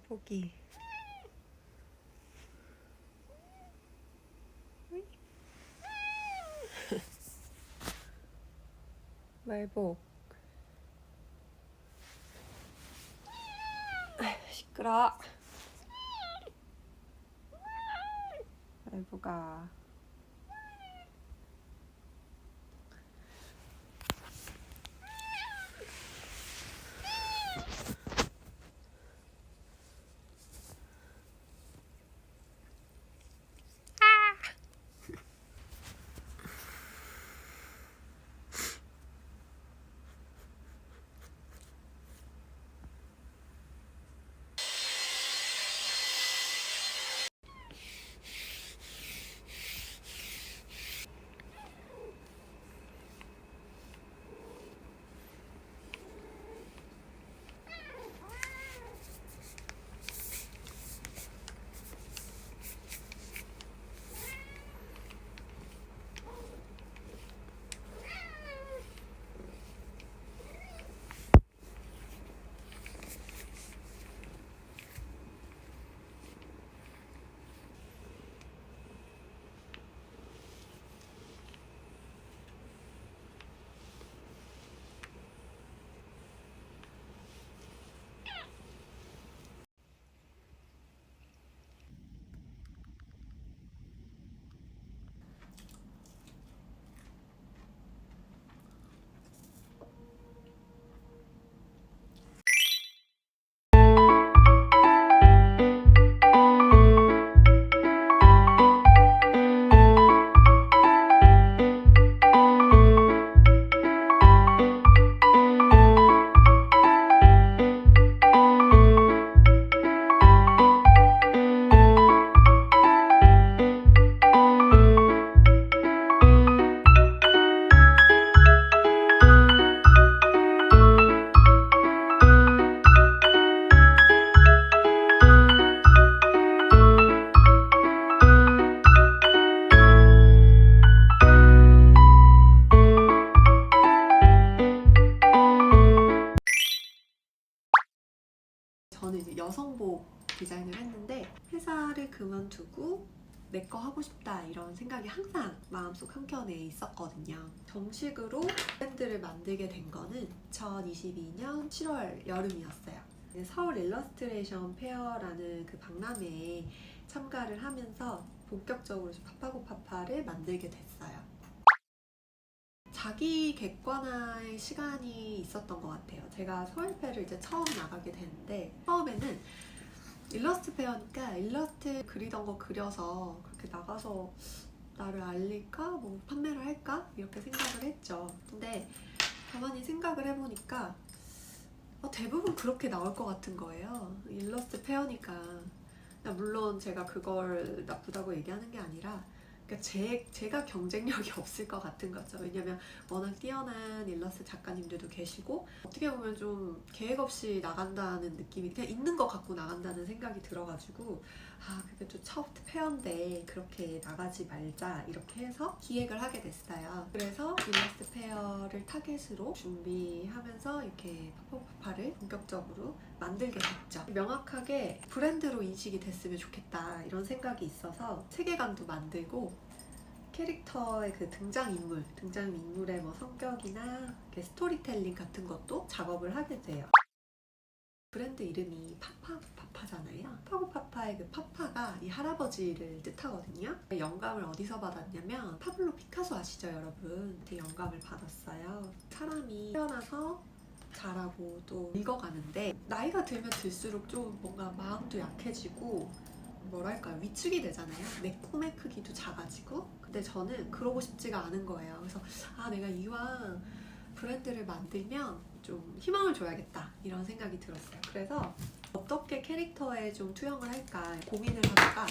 포기. 말복. 시끄러. 말복아. 저는 이제 여성복 디자인을 했는데 회사를 그만두고 내 거 하고 싶다 이런 생각이 항상 마음속 한켠에 있었거든요. 정식으로 브랜드를 만들게 된 거는 2022년 7월 여름이었어요. 서울 일러스트레이션 페어라는 그 박람회에 참가를 하면서 본격적으로 파파고파파를 만들게 됐어요. 자기 객관화의 시간이 있었던 것 같아요. 제가 서울페를 이제 처음 나가게 되는데 처음에는 일러스트 페어니까 일러스트 그리던 거 그려서 그렇게 나가서 나를 알릴까? 뭐 판매를 할까? 이렇게 생각을 했죠. 근데 가만히 생각을 해보니까 대부분 그렇게 나올 것 같은 거예요. 일러스트 페어니까. 물론 제가 그걸 나쁘다고 얘기하는 게 아니라 그러니까 제가 경쟁력이 없을 것 같은 거죠. 왜냐면 워낙 뛰어난 일러스트 작가님들도 계시고 어떻게 보면 좀 계획 없이 나간다는 느낌이 그냥 있는 거 갖고 나간다는 생각이 들어가지고 그게 또 첫 페어인데 그렇게 나가지 말자 이렇게 해서 기획을 하게 됐어요. 그래서 일러스트 페어를 타겟으로 준비하면서 이렇게 파파고파파를 본격적으로 만들게 됐죠. 명확하게 브랜드로 인식이 됐으면 좋겠다 이런 생각이 있어서 세계관도 만들고 캐릭터의 그 등장인물의 뭐 성격이나 스토리텔링 같은 것도 작업을 하게 돼요. 브랜드 이름이 파파고파파잖아요. 파파고파파의 그 파파가 이 할아버지를 뜻하거든요. 영감을 어디서 받았냐면 파블로 피카소 아시죠 여러분? 그 영감을 받았어요. 사람이 태어나서 자라고 또 늙어가는데 나이가 들면 들수록 좀 뭔가 마음도 약해지고 뭐랄까요 위축이 되잖아요. 내 꿈의 크기도 작아지고. 근데 저는 그러고 싶지가 않은 거예요. 그래서 내가 이왕 브랜드를 만들면 좀 희망을 줘야겠다 이런 생각이 들었어요. 그래서 어떻게 캐릭터에 좀 투영을 할까 고민을 하다가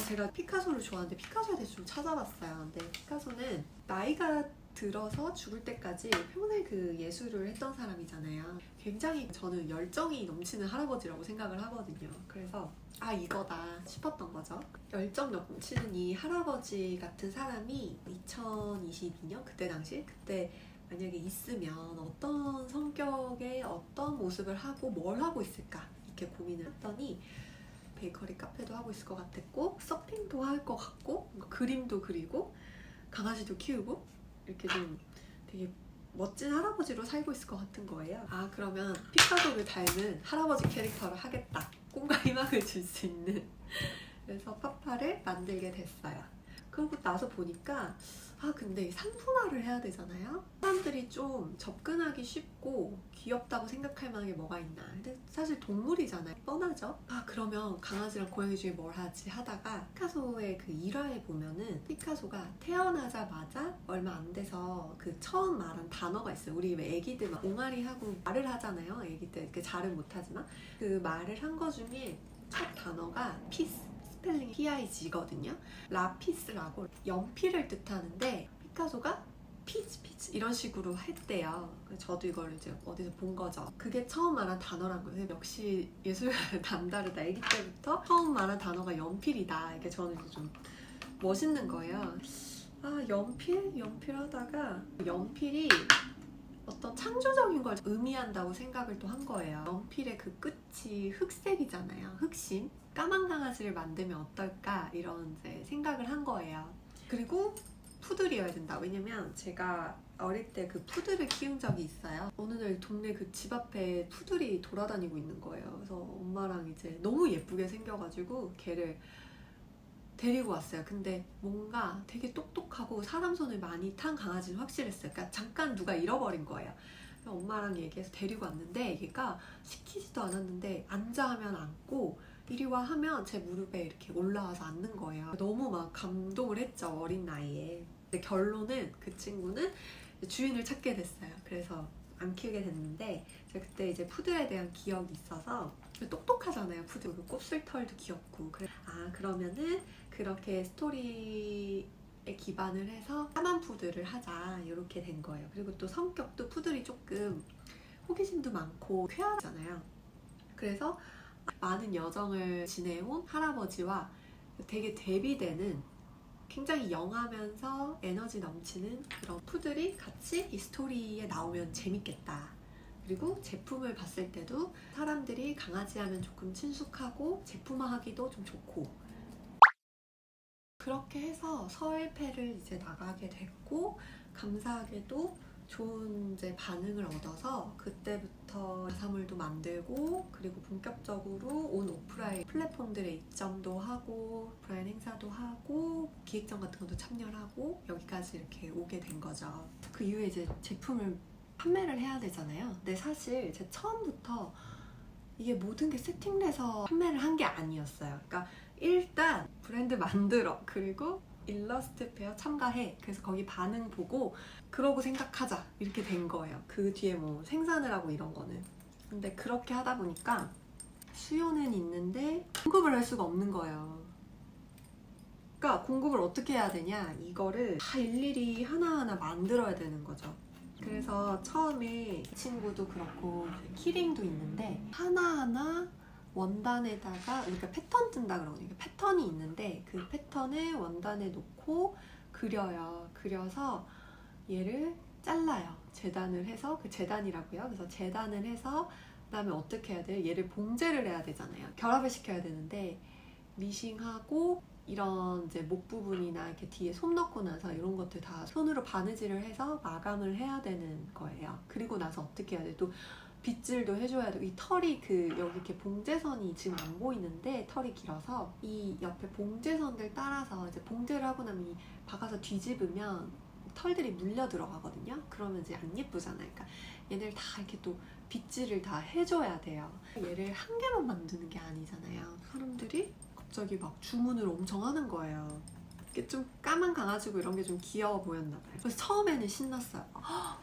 제가 피카소를 좋아하는데 피카소에 대해서 좀 찾아봤어요. 근데 피카소는 나이가 들어서 죽을 때까지 평생 그 예술을 했던 사람이잖아요. 굉장히 저는 열정이 넘치는 할아버지라고 생각을 하거든요. 그래서 이거다 싶었던 거죠. 열정 넘치는 이 할아버지 같은 사람이 2022년 그때 만약에 있으면 어떤 성격의 어떤 모습을 하고 뭘 하고 있을까? 이렇게 고민을 했더니 베이커리 카페도 하고 있을 것 같았고 서핑도 할 것 같고 그림도 그리고 강아지도 키우고 이렇게 좀 되게 멋진 할아버지로 살고 있을 것 같은 거예요. 아, 그러면 피카소를 닮은 할아버지 캐릭터를 하겠다. 꿈과 희망을 줄 수 있는. 그래서 파파를 만들게 됐어요. 그러고 나서 보니까 근데 상품화를 해야 되잖아요. 사람들이 좀 접근하기 쉽고 귀엽다고 생각할 만한 게 뭐가 있나. 근데 사실 동물이잖아요. 뻔하죠. 그러면 강아지랑 고양이 중에 뭘 하지 하다가 피카소의 그 일화에 보면은 피카소가 태어나자마자 얼마 안 돼서 그 처음 말한 단어가 있어요. 우리 왜 애기들 막 옹알이하고 말을 하잖아요. 애기들 잘은 못하지만 그 말을 한 거 중에 첫 단어가 피스. 스펠링이 PIG거든요. 라피스라고 연필을 뜻하는데 피카소가 피치 이런 식으로 했대요. 저도 이걸 이제 어디서 본 거죠. 그게 처음 말한 단어란 거예요. 역시 예술가는 남다르다. 아기 때부터 처음 말한 단어가 연필이다. 이게 저는 좀 멋있는 거예요. 연필 하다가 연필이 어떤 창조적인 걸 의미한다고 생각을 또 한 거예요. 연필의 그 끝이 흑색이잖아요. 흑심. 까만 강아지를 만들면 어떨까 이런 이제 생각을 한 거예요. 그리고 푸들이어야 된다. 왜냐면 제가 어릴 때 그 푸들을 키운 적이 있어요. 어느 날 동네 그 집 앞에 푸들이 돌아다니고 있는 거예요. 그래서 엄마랑 이제 너무 예쁘게 생겨가지고 걔를 데리고 왔어요. 근데 뭔가 되게 똑똑하고 사람 손을 많이 탄 강아지는 확실했어요. 그러니까 잠깐 누가 잃어버린 거예요. 엄마랑 얘기해서 데리고 왔는데 얘가 시키지도 않았는데 앉아 하면 앉고 이리 와 하면 제 무릎에 이렇게 올라와서 앉는 거예요. 너무 막 감동을 했죠. 어린 나이에. 근데 결론은 그 친구는 주인을 찾게 됐어요. 그래서 안 키우게 됐는데 제가 그때 이제 푸들에 대한 기억이 있어서 똑똑하잖아요. 푸들. 곱슬털도 귀엽고. 그러면은 그렇게 스토리에 기반을 해서 까만 푸들을 하자 이렇게 된 거예요. 그리고 또 성격도 푸들이 조금 호기심도 많고 쾌하잖아요. 그래서 많은 여정을 지내온 할아버지와 되게 대비되는 굉장히 영하면서 에너지 넘치는 그런 푸들이 같이 이 스토리에 나오면 재밌겠다. 그리고 제품을 봤을 때도 사람들이 강아지 하면 조금 친숙하고 제품화하기도 좀 좋고 그렇게 해서 서울패를 이제 나가게 됐고 감사하게도 좋은 이제 반응을 얻어서 그때부터 사물도 만들고 그리고 본격적으로 온 오프라인 플랫폼들에 입점도 하고 오프라인 행사도 하고 기획전 같은 것도 참여를 하고 여기까지 이렇게 오게 된 거죠. 그 이후에 이제 제품을 판매를 해야 되잖아요. 근데 사실 제가 처음부터 이게 모든 게 세팅돼서 판매를 한 게 아니었어요. 그러니까 일단 브랜드 만들어 그리고 일러스트 페어 참가해. 그래서 거기 반응 보고 그러고 생각하자 이렇게 된 거예요. 그 뒤에 뭐 생산을 하고 이런 거는. 근데 그렇게 하다 보니까 수요는 있는데 공급을 할 수가 없는 거예요. 그러니까 공급을 어떻게 해야 되냐, 이거를 다 일일이 하나하나 만들어야 되는 거죠. 그래서 처음에 이 친구도 그렇고 키링도 있는데 하나하나 원단에다가 그러니까 패턴 뜬다 그러거든요. 패턴이 있는데 그 패턴을 원단에 놓고 그려요. 그려서 얘를 잘라요. 재단을 해서, 그 재단이라고요. 그래서 재단을 해서 그다음에 어떻게 해야 돼요? 얘를 봉제를 해야 되잖아요. 결합을 시켜야 되는데 미싱하고 이런 이제 목 부분이나 이렇게 뒤에 솜 넣고 나서 이런 것들 다 손으로 바느질을 해서 마감을 해야 되는 거예요. 그리고 나서 어떻게 해야 돼? 또 빗질도 해줘야 되고, 이 털이 그 여기 이렇게 봉제선이 지금 안 보이는데 털이 길어서 이 옆에 봉제선들 따라서 이제 봉제를 하고 나면 이 박아서 뒤집으면 털들이 물려 들어가거든요. 그러면 이제 안 예쁘잖아요. 그러니까 얘들 다 이렇게 또 빗질을 다 해줘야 돼요. 얘를 한 개만 만드는 게 아니잖아요. 사람들이 갑자기 막 주문을 엄청 하는 거예요. 이게 좀 까만 강아지고 이런 게 좀 귀여워 보였나 봐요. 그래서 처음에는 신났어요.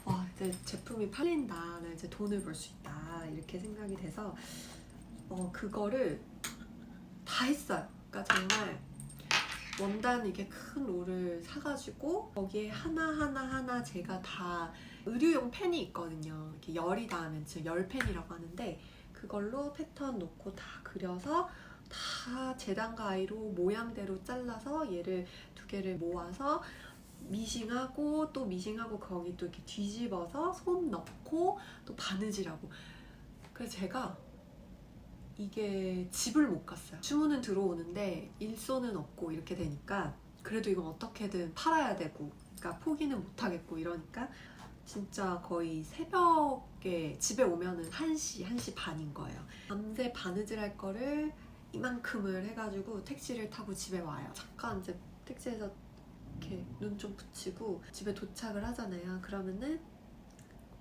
와, 이제 제품이 팔린다. 나 이제 돈을 벌 수 있다. 이렇게 생각이 돼서 그거를 다 했어요. 그러니까 정말 원단 이게 큰 롤을 사가지고 거기에 하나 제가 다 의류용 펜이 있거든요. 이렇게 열이 닿으면 지금 열펜이라고 하는데 그걸로 패턴 놓고 다 그려서 다 재단과 아이로 모양대로 잘라서 얘를 두 개를 모아서 미싱하고 또 미싱하고 거기 또 이렇게 뒤집어서 솜 넣고 또 바느질하고. 그래서 제가 이게 집을 못 갔어요. 주문은 들어오는데 일손은 없고 이렇게 되니까 그래도 이건 어떻게든 팔아야 되고, 그러니까 포기는 못 하겠고 이러니까 진짜 거의 새벽에 집에 오면은 1시, 1시 반인 거예요. 밤새 바느질 할 거를 이만큼을 해가지고 택시를 타고 집에 와요. 잠깐 이제 택시에서 이렇게 눈 좀 붙이고 집에 도착을 하잖아요. 그러면은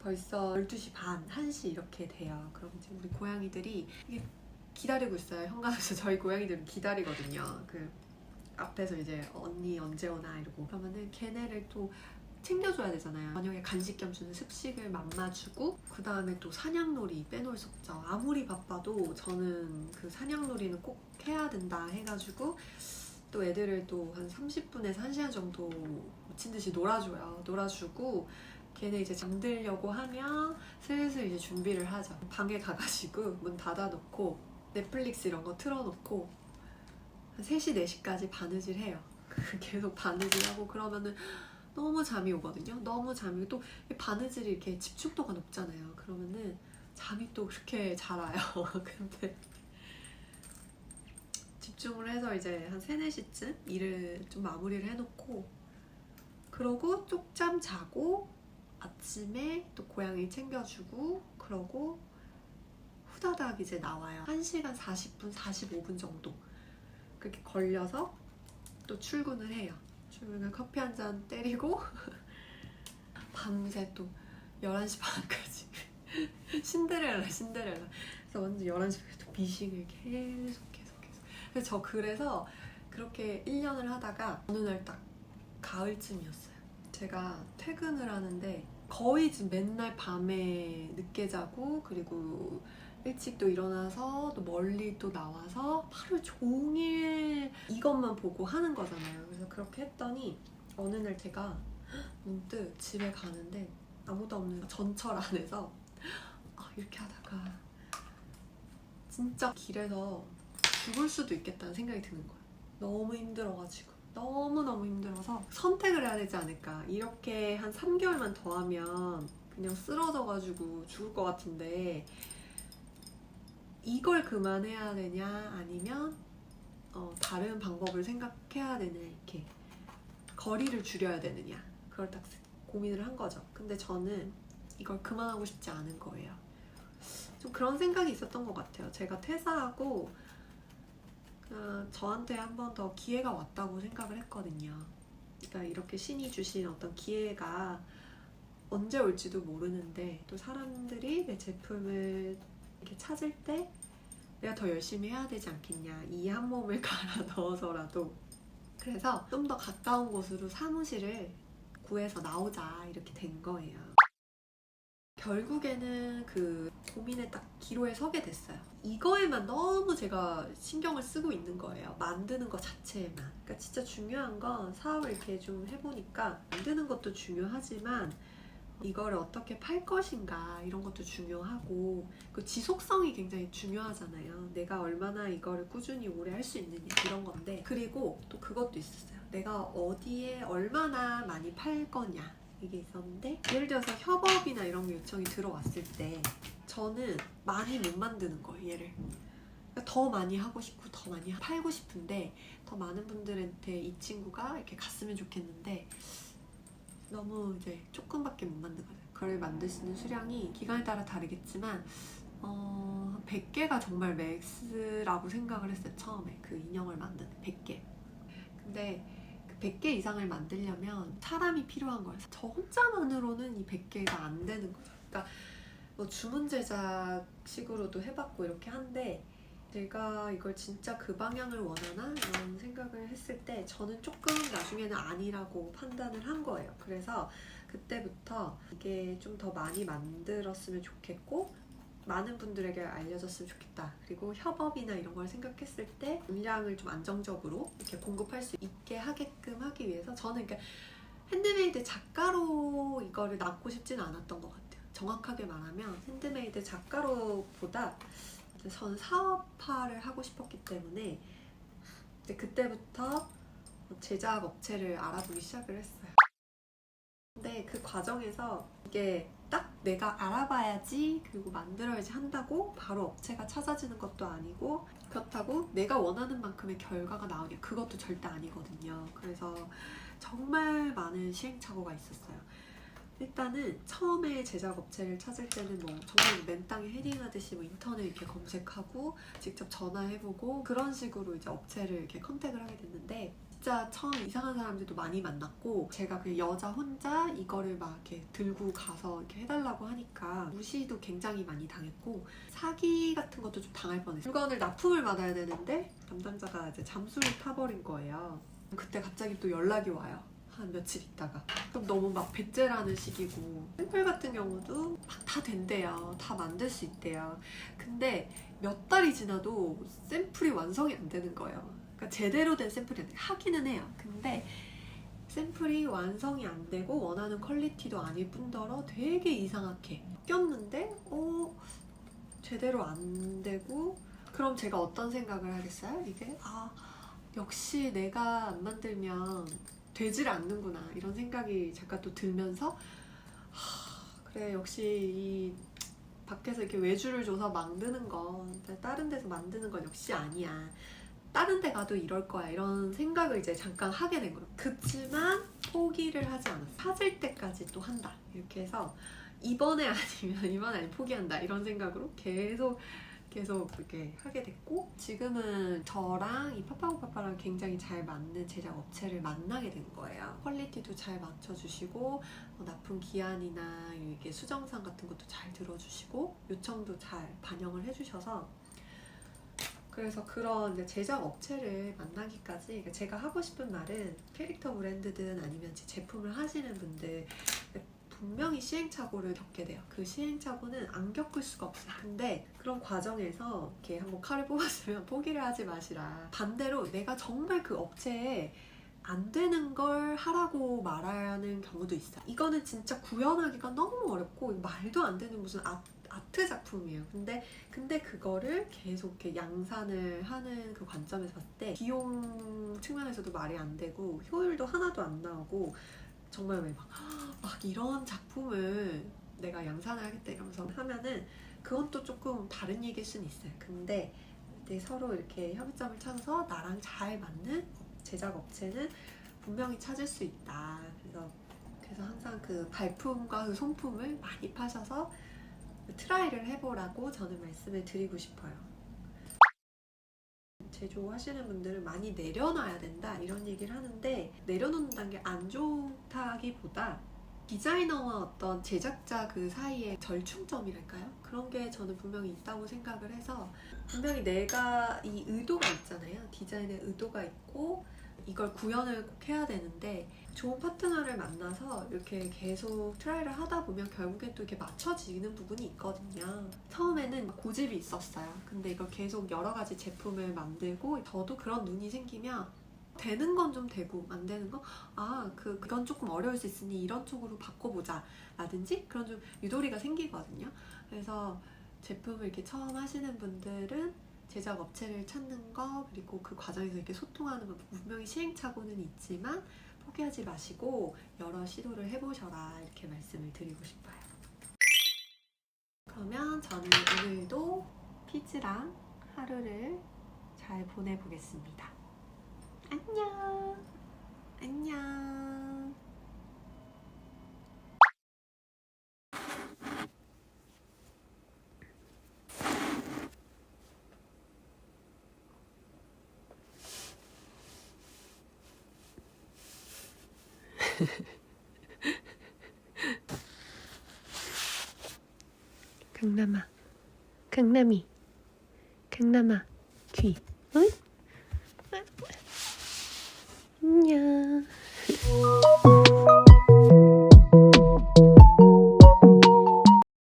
벌써 12시 반, 1시 이렇게 돼요. 그럼 이제 우리 고양이들이 이게 기다리고 있어요. 현관에서 저희 고양이들은 기다리거든요. 그 앞에서 이제 언니 언제 오나 이러고, 그러면은 걔네를 또 챙겨줘야 되잖아요. 저녁에 간식 겸 주는 습식을 맘마주고, 그 다음에 또 사냥놀이 빼놓을 수 없죠. 아무리 바빠도 저는 그 사냥놀이는 꼭 해야 된다 해가지고 또 애들을 또 한 30분에서 1시간 정도 미친 듯이 놀아주고, 걔네 이제 잠들려고 하면 슬슬 이제 준비를 하죠. 방에 가가지고 문 닫아놓고 넷플릭스 이런 거 틀어놓고 한 3시, 4시까지 바느질 해요. 계속 바느질하고 그러면은 너무 잠이 오거든요. 너무 잠이, 또 바느질이 이렇게 집중도가 높잖아요. 그러면은 잠이 또 그렇게 잘 와요. 근데 집중을 해서 이제 한 3, 4시쯤 일을 좀 마무리를 해놓고, 그러고 쪽잠 자고 아침에 또 고양이 챙겨주고, 그러고 후다닥 이제 나와요. 1시간 40분, 45분 정도 그렇게 걸려서 또 출근을 해요. 출근을 커피 한 잔 때리고 밤새 또 11시 반까지 신데렐라. 그래서 완전 11시까지 또 미싱을 계속. 그래서 그렇게 1년을 하다가 어느 날 딱 가을쯤이었어요. 제가 퇴근을 하는데 거의 지금 맨날 밤에 늦게 자고, 그리고 일찍 또 일어나서 또 멀리 또 나와서 하루 종일 이것만 보고 하는 거잖아요. 그래서 그렇게 했더니 어느 날 제가 문득 집에 가는데 아무도 없는 전철 안에서 이렇게 하다가 진짜 길에서 죽을 수도 있겠다는 생각이 드는 거예요. 너무 힘들어가지고, 너무너무 힘들어서 선택을 해야 되지 않을까. 이렇게 한 3개월만 더 하면 그냥 쓰러져가지고 죽을 것 같은데 이걸 그만해야 되냐, 아니면 다른 방법을 생각해야 되냐, 이렇게 거리를 줄여야 되느냐, 그걸 딱 고민을 한 거죠. 근데 저는 이걸 그만하고 싶지 않은 거예요. 좀 그런 생각이 있었던 것 같아요. 제가 퇴사하고 저한테 한 번 더 기회가 왔다고 생각을 했거든요. 그러니까 이렇게 신이 주신 어떤 기회가 언제 올지도 모르는데, 또 사람들이 내 제품을 이렇게 찾을 때 내가 더 열심히 해야 되지 않겠냐, 이 한 몸을 갈아 넣어서라도. 그래서 좀 더 가까운 곳으로 사무실을 구해서 나오자 이렇게 된 거예요. 결국에는 그 고민의 딱 기로에 서게 됐어요. 이거에만 너무 제가 신경을 쓰고 있는 거예요. 만드는 거 자체에만. 그러니까 진짜 중요한 건 사업을 이렇게 좀 해보니까 만드는 것도 중요하지만 이거를 어떻게 팔 것인가 이런 것도 중요하고, 그 지속성이 굉장히 중요하잖아요. 내가 얼마나 이거를 꾸준히 오래 할 수 있느냐 이런 건데, 그리고 또 그것도 있었어요. 내가 어디에 얼마나 많이 팔 거냐 이게 있었는데, 예를 들어서 협업이나 이런 게 요청이 들어왔을 때 저는 많이 못 만드는 거예요. 얘를 그러니까 더 많이 하고 싶고 더 많이 팔고 싶은데, 더 많은 분들한테 이 친구가 이렇게 갔으면 좋겠는데 너무 이제 조금밖에 못 만든 거죠. 그걸 만들 수 있는 수량이 기간에 따라 다르겠지만 100개가 정말 맥스라고 생각을 했어요. 처음에 그 인형을 만드는 100개. 근데 100개 이상을 만들려면 사람이 필요한 거예요. 저 혼자만으로는 이 100개가 안 되는 거죠. 그러니까 뭐 주문 제작식으로도 해봤고 이렇게 한데, 제가 이걸 진짜 그 방향을 원하나 이런 생각을 했을 때 저는 조금 나중에는 아니라고 판단을 한 거예요. 그래서 그때부터 이게 좀 더 많이 만들었으면 좋겠고 많은 분들에게 알려졌으면 좋겠다. 그리고 협업이나 이런 걸 생각했을 때 물량을 좀 안정적으로 이렇게 공급할 수 있게 하게끔 하기 위해서 저는 그러니까 핸드메이드 작가로 이거를 남고 싶지는 않았던 것 같아요. 정확하게 말하면 핸드메이드 작가로보다 저는 사업화를 하고 싶었기 때문에 그때부터 제작 업체를 알아보기 시작을 했어요. 근데 그 과정에서 이게 딱 내가 알아봐야지 그리고 만들어야지 한다고 바로 업체가 찾아지는 것도 아니고 그렇다고 내가 원하는 만큼의 결과가 나오냐 그것도 절대 아니거든요. 그래서 정말 많은 시행착오가 있었어요. 일단은 처음에 제작 업체를 찾을 때는 뭐 정말 맨땅에 헤딩하듯이 뭐 인터넷 이렇게 검색하고 직접 전화해보고 그런 식으로 이제 업체를 이렇게 컨택을 하게 됐는데 진짜 처음 이상한 사람들도 많이 만났고 제가 그 여자 혼자 이거를 막 이렇게 들고 가서 이렇게 해달라고 하니까 무시도 굉장히 많이 당했고 사기 같은 것도 좀 당할 뻔했어요. 물건을 납품을 받아야 되는데 담당자가 이제 잠수를 타버린 거예요. 그때 갑자기 또 연락이 와요. 한 며칠 있다가 그럼 너무 막 배째라는 식이고 샘플 같은 경우도 막 다 된대요. 다 만들 수 있대요. 근데 몇 달이 지나도 샘플이 완성이 안 되는 거예요. 그러니까 제대로 된 샘플이 하기는 해요. 근데 샘플이 완성이 안 되고 원하는 퀄리티도 아닐 뿐더러 되게 이상하게 꼈는데 제대로 안 되고 그럼 제가 어떤 생각을 하겠어요? 이게 역시 내가 안 만들면 되질 않는구나 이런 생각이 잠깐 또 들면서 그래 역시 이 밖에서 이렇게 외주를 줘서 만드는 건 다른 데서 만드는 건 역시 아니야. 다른 데 가도 이럴 거야 이런 생각을 이제 잠깐 하게 된 거예요. 그치만 포기를 하지 않았어. 찾을 때까지 또 한다 이렇게 해서 이번에 아니면 포기한다 이런 생각으로 계속 그렇게 하게 됐고 지금은 저랑 이 파파고파파랑 굉장히 잘 맞는 제작 업체를 만나게 된 거예요. 퀄리티도 잘 맞춰주시고 납품 기한이나 이게 수정상 같은 것도 잘 들어주시고 요청도 잘 반영을 해주셔서 그래서 그런 이제 제작 업체를 만나기까지 그러니까 제가 하고 싶은 말은 캐릭터 브랜드든 아니면 제품을 하시는 분들 분명히 시행착오를 겪게 돼요. 그 시행착오는 안 겪을 수가 없어요. 근데 그런 과정에서 이렇게 한번 칼을 뽑았으면 포기를 하지 마시라. 반대로 내가 정말 그 업체에 안 되는 걸 하라고 말하는 경우도 있어요. 이거는 진짜 구현하기가 너무 어렵고 말도 안 되는 무슨 아트 작품이에요. 근데 그거를 계속 이렇게 양산을 하는 그 관점에서 봤을 때 비용 측면에서도 말이 안 되고 효율도 하나도 안 나오고 정말 왜 막 이런 작품을 내가 양산을 하겠다 이러면서 하면은 그건 또 조금 다른 얘기일 수는 있어요. 근데 서로 이렇게 협의점을 찾아서 나랑 잘 맞는 제작 업체는 분명히 찾을 수 있다. 그래서 항상 그 발품과 그 손품을 많이 파셔서 트라이를 해보라고 저는 말씀을 드리고 싶어요. 제조하시는 분들은 많이 내려놔야 된다 이런 얘기를 하는데 내려놓는다는 게 안 좋다기보다 디자이너와 어떤 제작자 그 사이의 절충점이랄까요? 그런 게 저는 분명히 있다고 생각을 해서 분명히 내가 이 의도가 있잖아요. 디자인의 의도가 있고 이걸 구현을 꼭 해야 되는데 좋은 파트너를 만나서 이렇게 계속 트라이를 하다 보면 결국엔 또 이렇게 맞춰지는 부분이 있거든요. 처음에는 고집이 있었어요. 근데 이걸 계속 여러 가지 제품을 만들고 저도 그런 눈이 생기면 되는 건 좀 되고 안 되는 거 그건 조금 어려울 수 있으니 이런 쪽으로 바꿔보자 라든지 그런 좀 유도리가 생기거든요. 그래서 제품을 이렇게 처음 하시는 분들은 제작 업체를 찾는 거 그리고 그 과정에서 이렇게 소통하는 거 분명히 시행착오는 있지만 포기하지 마시고 여러 시도를 해보셔라 이렇게 말씀을 드리고 싶어요. 그러면 저는 오늘도 피즈랑 하루를 잘 보내보겠습니다. 안녕. 안녕. 강남아, 강남이, 강남아, 귀, 응?